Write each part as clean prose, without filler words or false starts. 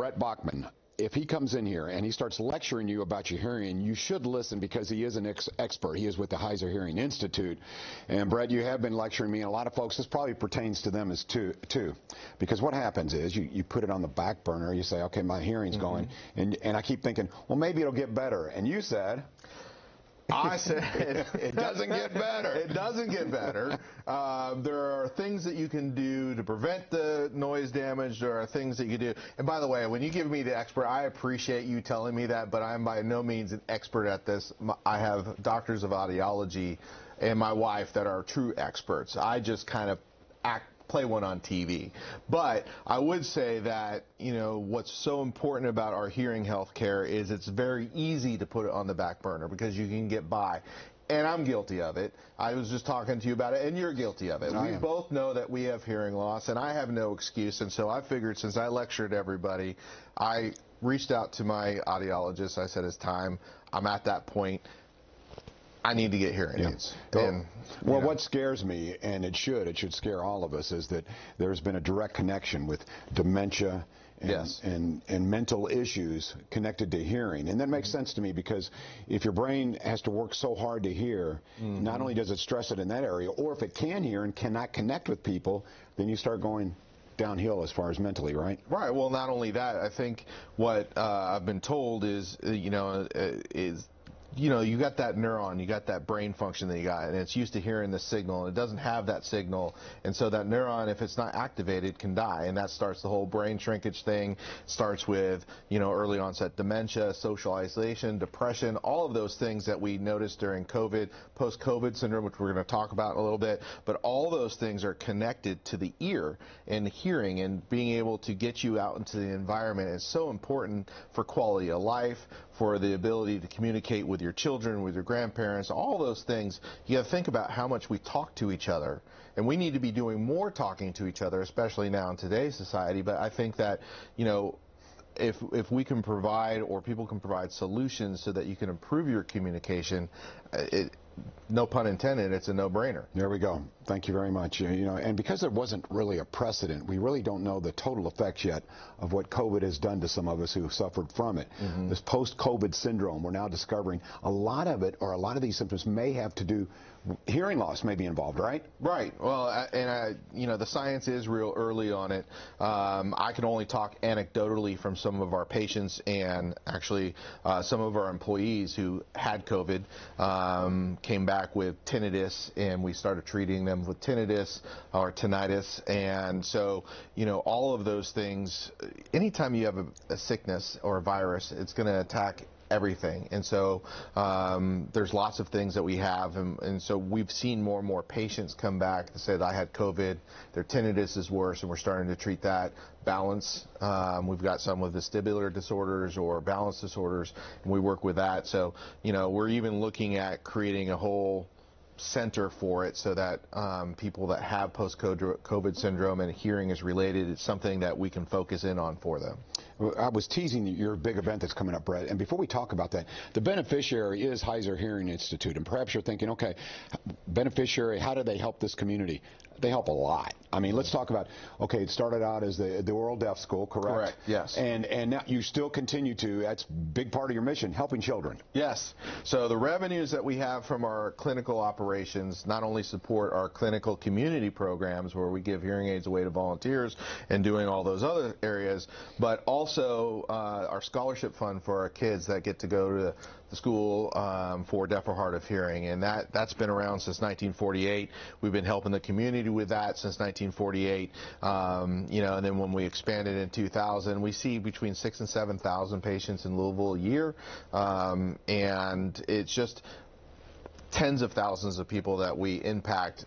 Brett Bachman, if he comes in here and he starts lecturing you about your hearing, you should listen because he is an expert. He is with the Heuser Hearing Institute. And Brett, you have been lecturing me, and a lot of folks, this probably pertains to them as too. Because what happens is you put it on the back burner, you say, okay, my hearing's going, and I keep thinking, well, maybe it'll get better. And you said... I said it doesn't get better. It doesn't get better. There are things that you can do to prevent the noise damage. There are things that you can do. And by the way, when you give me the expert, I appreciate you telling me that, but I'm by no means an expert at this. I have doctors of audiology and my wife that are true experts. I just kind of play one on TV. But I would say that, you know, what's so important about our hearing health care is it's very easy to put it on the back burner because you can get by. And I'm guilty of it. I was just talking to you about it, and you're guilty of it. We both know that we have hearing loss, and I have no excuse. And so I figured, since I lectured everybody, I reached out to my audiologist. I said, it's time. I'm at that point. I need to get hearing aids. And, well, what scares me, and it should scare all of us, is that there's been a direct connection with dementia and mental issues connected to hearing. And that makes sense to me, because if your brain has to work so hard to hear, not only does it stress it in that area, or if it can hear and cannot connect with people, then you start going downhill as far as mentally, right? Right. Well, not only that, I think what I've been told is, you got that neuron, you got that brain function that you got, and it's used to hearing the signal, and it doesn't have that signal, and so that neuron, if it's not activated, can die, and that starts the whole brain shrinkage thing. It starts with, early onset dementia, social isolation, depression, all of those things that we noticed during COVID, post-COVID syndrome, which we're going to talk about in a little bit, but all those things are connected to the ear and hearing, and being able to get you out into the environment is so important for quality of life, for the ability to communicate with your children, with your grandparents, all those things. You got to think about how much we talk to each other. And we need to be doing more talking to each other, especially now in today's society. But I think that, if we can provide, or people can provide, solutions so that you can improve your communication, no pun intended, it's a no-brainer. There we go. Thank you very much. And because there wasn't really a precedent, we really don't know the total effects yet of what COVID has done to some of us who suffered from it. This post-COVID syndrome, we're now discovering a lot of it, or a lot of these symptoms may have to do, hearing loss may be involved, right? Right. Well, the science is real early on it. I can only talk anecdotally from some of our patients, and actually some of our employees who had COVID came back with tinnitus, and we started treating them with tinnitus or tinnitus. And so, all of those things, anytime you have a sickness or a virus, it's going to attack everything. And so there's lots of things that we have, and so we've seen more and more patients come back to say that I had COVID, their tinnitus is worse, and we're starting to treat that. Balance, we've got some with vestibular disorders or balance disorders, and we work with that. So, we're even looking at creating a whole center for it, so that people that have post-COVID syndrome and hearing is related, it's something that we can focus in on for them. I was teasing your big event that's coming up, Brett, and before we talk about that, the beneficiary is Heuser Hearing Institute, and perhaps you're thinking, okay, beneficiary, how do they help this community? They help a lot. I mean, let's talk about, okay, it started out as the Oral Deaf School, correct? Correct, yes. And now you still continue to, that's a big part of your mission, helping children. Yes. So the revenues that we have from our clinical operations not only support our clinical community programs, where we give hearing aids away to volunteers and doing all those other areas, but also our scholarship fund for our kids that get to go to the school for deaf or hard of hearing, and that's been around since 1948. We've been helping the community with that since 1948. And then when we expanded in 2000, we see between 6,000 and 7,000 patients in Louisville a year, and it's just tens of thousands of people that we impact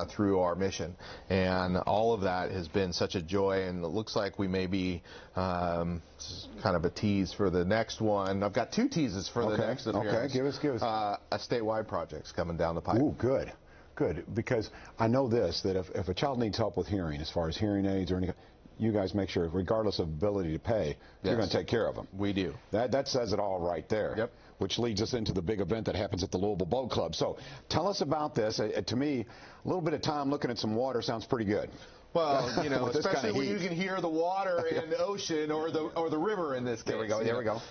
through our mission, and all of that has been such a joy. And it looks like we may be this is kind of a tease for the next one. I've got two teases for the next appearance. Okay, give us. A statewide project's coming down the pipe. Ooh, good, because I know this, that if a child needs help with hearing, as far as hearing aids or anything, you guys make sure, regardless of ability to pay, you're going to take care of them. We do. That says it all right there. Yep. Which leads us into the big event that happens at the Louisville Boat Club. So tell us about this. To me, a little bit of time looking at some water sounds pretty good. Well, you know, especially when you can hear the water and the ocean or the river in this case. There we go. There we go.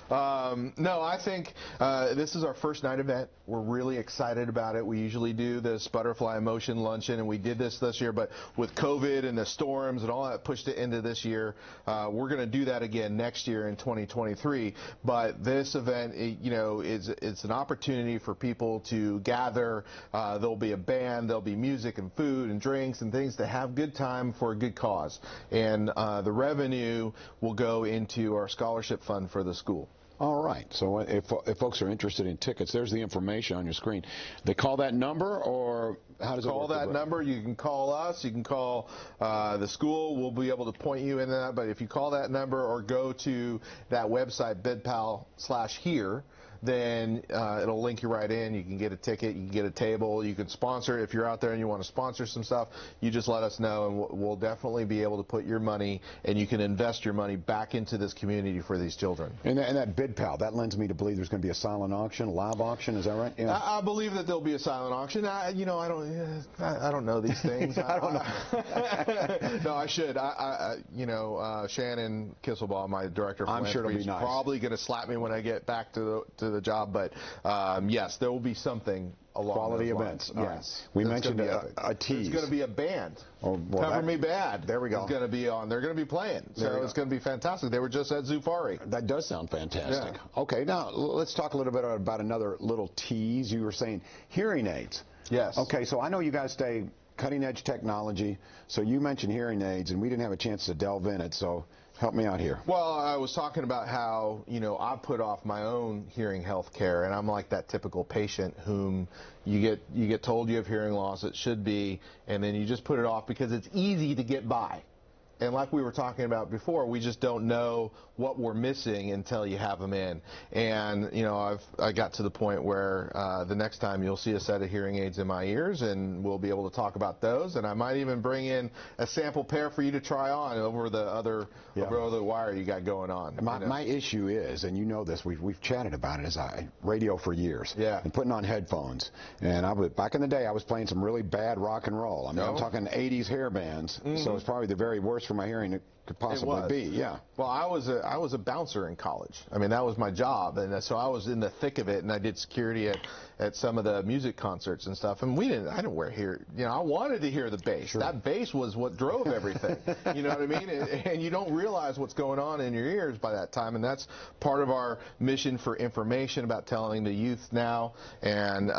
No, I think this is our first night event. We're really excited about it. We usually do this Butterfly Emotion Luncheon, and we did this year, but with COVID and the storms and all that pushed it into this year. We're going to do that again next year in 2023. But this event, you know, it's an opportunity for people to gather. There'll be a band, there'll be music and food and drinks and things to have good time for a good cause. And the revenue will go into our scholarship fund for the school. All right. So if folks are interested in tickets, there's the information on your screen. They call that number, or how does it work? Call that number. You can call us. You can call the school. We'll be able to point you in that. But if you call that number or go to that website, bedpal/here, then it'll link you right in. You can get a ticket, you can get a table, you can sponsor. If you're out there and you want to sponsor some stuff, you just let us know, and we'll definitely be able to put your money, and you can invest your money back into this community for these children. And that BidPal, that lends me to believe there's going to be a silent auction, a live auction. Is that right? Yeah. I believe that there'll be a silent auction. You know, I don't know these things. I don't know. No, I should. You know, Shannon Kisselbaugh, my director of I'm sure it'll be nice. Probably going to slap me when I get back to the job, but yes, there will be something along quality those events. Lines. Yes, we mentioned a tease. There's going to be a band. Oh, well, Cover Me Bad. There we go. It's going to be on. They're going to be playing, so it's going to be fantastic. They were just at Zufari. That does sound fantastic. Yeah. Okay, now let's talk a little bit about another little tease. You were saying hearing aids. Yes. Okay, so I know you guys stay cutting edge technology. So you mentioned hearing aids, and we didn't have a chance to delve in it. So help me out here. Well, I was talking about how, you know, I put off my own hearing health care, and I'm like that typical patient whom you get told you have hearing loss, it should be, and then you just put it off because it's easy to get by. And like we were talking about before, we just don't know what we're missing until you have them in. And, you know, I got to the point where the next time you'll see a set of hearing aids in my ears, and we'll be able to talk about those. And I might even bring in a sample pair for you to try on over the other wire you got going on. My issue is, and you know this, we've chatted about it, is radio for years. Yeah. And putting on headphones. And back in the day, I was playing some really bad rock and roll. I mean, I'm talking 80s hair bands. So it's probably the very worst for my hearing it could possibly be. Yeah. Well, I was a bouncer in college. I mean, that was my job, and so I was in the thick of it, and I did security at some of the music concerts and stuff. And I didn't wear here. You know, I wanted to hear the bass. Sure. That bass was what drove everything. You know what I mean? And you don't realize what's going on in your ears by that time. And that's part of our mission for information about telling the youth now and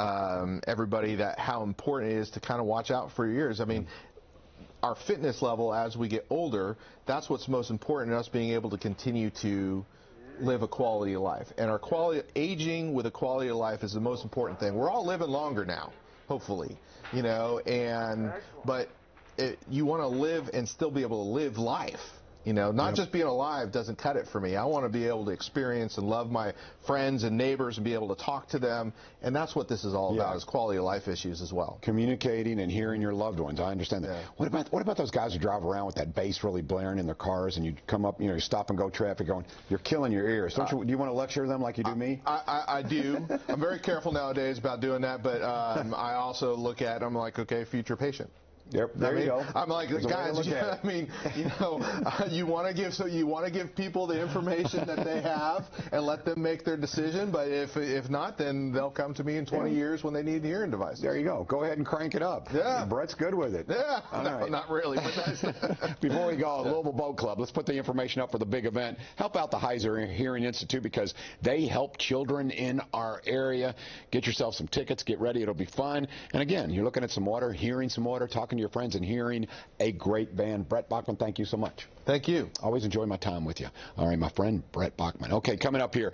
everybody that how important it is to kind of watch out for your ears. I mean, our fitness level as we get older, that's what's most important in us being able to continue to live a quality of life. And aging with a quality of life is the most important thing. We're all living longer now, hopefully, you know, but you want to live and still be able to live life. You know, not just being alive doesn't cut it for me. I want to be able to experience and love my friends and neighbors and be able to talk to them. And that's what this is all about, is quality of life issues as well. Communicating and hearing your loved ones. I understand that. Yeah. What about those guys who drive around with that bass really blaring in their cars, and you come up, you know, you stop and go traffic going, you're killing your ears. Do you want to lecture them like you do me? I do. I'm very careful nowadays about doing that, but I also look at them like, okay, future patient. Yep, there you go. I'm like, guys, I mean, you know, you want to give people the information that they have and let them make their decision. But if not, then they'll come to me in 20 years when they need a hearing device. There you go. Go ahead and crank it up. Yeah, Brett's good with it. Yeah, no, not really. But before we go, Louisville Boat Club, let's put the information up for the big event. Help out the Heuser Hearing Institute because they help children in our area. Get yourself some tickets. Get ready. It'll be fun. And again, you're looking at some water, hearing some water, talking to your friends, and hearing a great band. Brett Bachman, thank you so much. Thank you. Always enjoy my time with you. All right, my friend, Brett Bachman. Okay, coming up here.